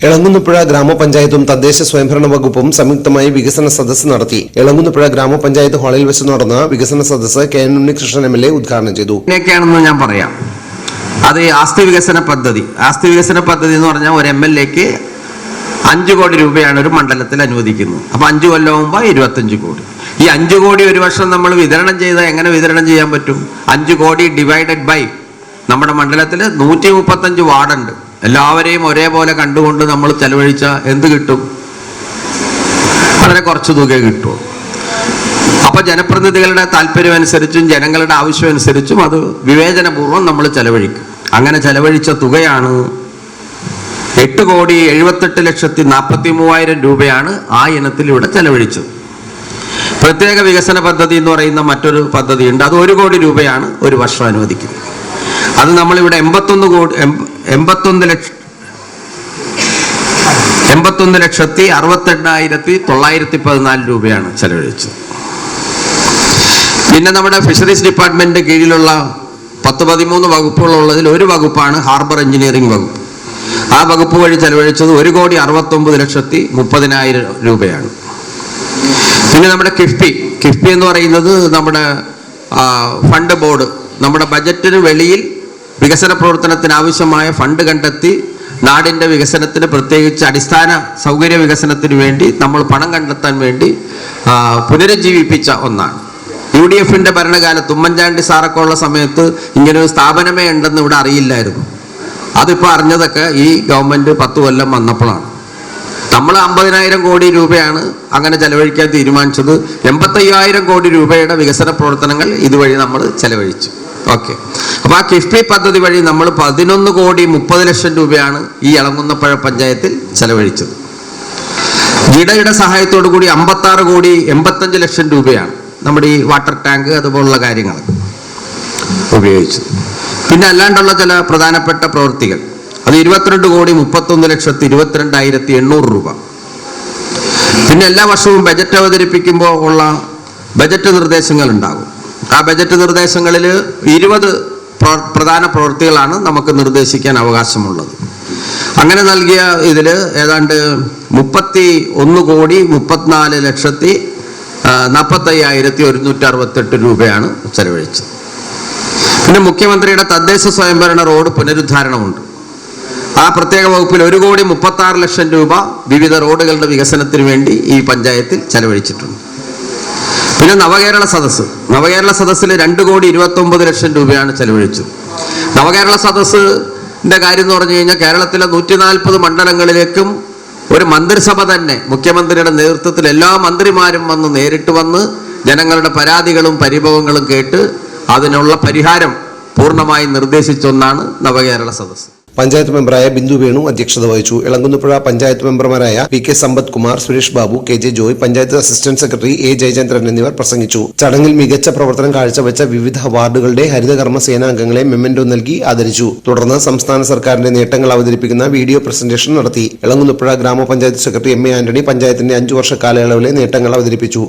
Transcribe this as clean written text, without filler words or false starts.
എളങ്കുന്നപ്പുഴ ഗ്രാമപഞ്ചായത്തും തദ്ദേശ സ്വയംഭരണ വകുപ്പും സംയുക്തമായി വികസന സദസ്സ് നടത്തി. എളങ്കുന്നപ്പുഴ ഗ്രാമപഞ്ചായത്ത് ഹാളിൽ വെച്ച് നടന്ന വികസന സദസ്സ് കെ എൻ ഉണ്ണികൃഷ്ണൻ MLA ഉദ്ഘാടനം ചെയ്തു. ഇതിനൊക്കെയാണെന്ന് ഞാൻ പറയാം. അത് ആസ്തി വികസന പദ്ധതി. ആസ്തി വികസന പദ്ധതി എന്ന് പറഞ്ഞാൽ ഒരു MLAക്ക് 5 കോടി രൂപയാണ് ഒരു മണ്ഡലത്തിൽ അനുവദിക്കുന്നത്. അപ്പോൾ 5 കൊല്ലമാകുമ്പോൾ 25 കോടി. ഈ 5 കോടി ഒരു വർഷം നമ്മൾ വിതരണം ചെയ്താൽ എങ്ങനെ വിതരണം ചെയ്യാൻ പറ്റും? 5 കോടി ഡിവൈഡഡ് ബൈ നമ്മുടെ മണ്ഡലത്തിൽ 135 വാർഡുണ്ട്. എല്ലാവരെയും ഒരേപോലെ കണ്ടുകൊണ്ട് നമ്മൾ ചെലവഴിച്ച എന്ത് കിട്ടും? വളരെ കുറച്ച് തുക കിട്ടും. അപ്പോൾ ജനപ്രതിനിധികളുടെ താല്പര്യം അനുസരിച്ചും ജനങ്ങളുടെ ആവശ്യം അനുസരിച്ചും അത് വിവേചനപൂർവ്വം നമ്മൾ ചെലവഴിക്കും. അങ്ങനെ ചെലവഴിച്ച തുകയാണ് 8,78,43,000 രൂപയാണ് ആ ഇനത്തിൽ ഇവിടെ ചെലവഴിച്ചത്. പ്രത്യേക വികസന പദ്ധതി എന്ന് പറയുന്ന മറ്റൊരു പദ്ധതിയുണ്ട്. അത് 1 കോടി രൂപയാണ് ഒരു വർഷം അനുവദിക്കുന്നത്. അത് നമ്മളിവിടെ 81,68,914 രൂപയാണ് ചെലവഴിച്ചത്. പിന്നെ നമ്മുടെ ഫിഷറീസ് ഡിപ്പാർട്ട്മെന്റ് കീഴിലുള്ള 10-13 വകുപ്പുകളുള്ളതിൽ ഒരു വകുപ്പാണ് ഹാർബർ എഞ്ചിനീയറിംഗ് വകുപ്പ്. ആ വകുപ്പ് വഴി ചെലവഴിച്ചത് 1,69,30,000 രൂപയാണ്. പിന്നെ നമ്മുടെ കിഫ്ബി എന്ന് പറയുന്നത് നമ്മുടെ ഫണ്ട് ബോർഡ്. നമ്മുടെ ബജറ്റിന് വെളിയിൽ വികസന പ്രവർത്തനത്തിന് ആവശ്യമായ ഫണ്ട് കണ്ടെത്തി നാടിൻ്റെ വികസനത്തിന്, പ്രത്യേകിച്ച് അടിസ്ഥാന സൗകര്യ വികസനത്തിന് വേണ്ടി നമ്മൾ പണം കണ്ടെത്താൻ വേണ്ടി പുനരുജ്ജീവിപ്പിച്ച ഒന്നാണ്. UDFന്റെ ഭരണകാലത്ത് ഉമ്മൻചാണ്ടി സാറൊക്കെ ഉള്ള സമയത്ത് ഇങ്ങനൊരു സ്ഥാപനമേ ഉണ്ടെന്ന് ഇവിടെ അറിയില്ലായിരുന്നു. അതിപ്പോൾ അറിഞ്ഞതൊക്കെ ഈ ഗവൺമെൻറ് 10 കൊല്ലം വന്നപ്പോഴാണ്. നമ്മൾ 50,000 കോടി രൂപയാണ് അങ്ങനെ ചെലവഴിക്കാൻ തീരുമാനിച്ചത്. 85,000 കോടി രൂപയുടെ വികസന പ്രവർത്തനങ്ങൾ ഇതുവഴി നമ്മൾ ചെലവഴിച്ചു. ഓക്കെ. അപ്പോൾ ആ കിഫ്ബി പദ്ധതി വഴി നമ്മൾ 11,30,00,000 രൂപയാണ് ഈ എളങ്കുന്നപ്പുഴ പഞ്ചായത്തിൽ ചെലവഴിച്ചത്. ജിഡയുടെ സഹായത്തോടു കൂടി 56,85,00,000 രൂപയാണ് നമ്മുടെ ഈ വാട്ടർ ടാങ്ക് അതുപോലുള്ള കാര്യങ്ങൾ ഉപയോഗിച്ചത്. പിന്നെ അല്ലാണ്ടുള്ള ചില പ്രധാനപ്പെട്ട പ്രവൃത്തികൾ അത് 22,31,22,800 രൂപ. പിന്നെ എല്ലാ വർഷവും ബജറ്റ് അവതരിപ്പിക്കുമ്പോൾ ഉള്ള ബജറ്റ് നിർദ്ദേശങ്ങൾ ഉണ്ടാകും. ആ ബജറ്റ് നിർദ്ദേശങ്ങളിൽ 20 പ്രധാന പ്രവൃത്തികളാണ് നമുക്ക് നിർദ്ദേശിക്കാൻ അവകാശമുള്ളത്. അങ്ങനെ നൽകിയ ഇതിൽ ഏതാണ്ട് 31,34,45,168 രൂപയാണ് ചെലവഴിച്ചത്. പിന്നെ മുഖ്യമന്ത്രിയുടെ തദ്ദേശ സ്വയംഭരണ റോഡ് പുനരുദ്ധാരണമുണ്ട്. ആ പ്രത്യേക വകുപ്പിൽ 1,36,00,000 രൂപ വിവിധ റോഡുകളുടെ വികസനത്തിന് വേണ്ടി ഈ പഞ്ചായത്തിൽ ചെലവഴിച്ചിട്ടുണ്ട്. പിന്നെ നവകേരള സദസ്സിൽ 2,29,00,000 രൂപയാണ് ചെലവഴിച്ചത്. നവകേരള സദസ്സിന്റെ കാര്യം എന്ന് പറഞ്ഞു കഴിഞ്ഞാൽ കേരളത്തിലെ 140 മണ്ഡലങ്ങളിലേക്കും ഒരു മന്ത്രിസഭ തന്നെ മുഖ്യമന്ത്രിയുടെ നേതൃത്വത്തിൽ എല്ലാ മന്ത്രിമാരും നേരിട്ട് വന്ന് ജനങ്ങളുടെ പരാതികളും പരിഭവങ്ങളും കേട്ട് അതിനുള്ള പരിഹാരം പൂർണ്ണമായി നിർദ്ദേശിച്ച ഒന്നാണ് നവകേരള സദസ്സ്. പഞ്ചായത്ത് മെമ്പറായ ബിന്ദു വേണു അധ്യക്ഷത വഹിച്ചു. എളങ്കുന്നപ്പുഴ പഞ്ചായത്ത് മെമ്പർമാരായ PK Sampath Kumar, Suresh Babu, KJ Joy, panchayat assistant secretary A Jayachandran എന്നിവർ പ്രസംഗിച്ചു. ചടങ്ങിൽ മികച്ച പ്രവർത്തനം കാഴ്ചവെച്ച വിവിധ വാർഡുകളുടെ ഹരിതകർമ്മ സേനാംഗങ്ങളെ മെമ്മന്റോ നൽകി ആദരിച്ചു. തുടർന്ന് സംസ്ഥാന സർക്കാരിന്റെ നേട്ടങ്ങൾ അവതരിപ്പിക്കുന്ന വീഡിയോ പ്രസന്റേഷൻ നടത്തി. എളങ്കുന്നപ്പുഴ ഗ്രാമപഞ്ചായത്ത് സെക്രട്ടറി MA ആന്റണി പഞ്ചായത്തിന്റെ 5 വർഷ കാലയളവിലെ നേട്ടങ്ങൾ അവതരിപ്പിച്ചു.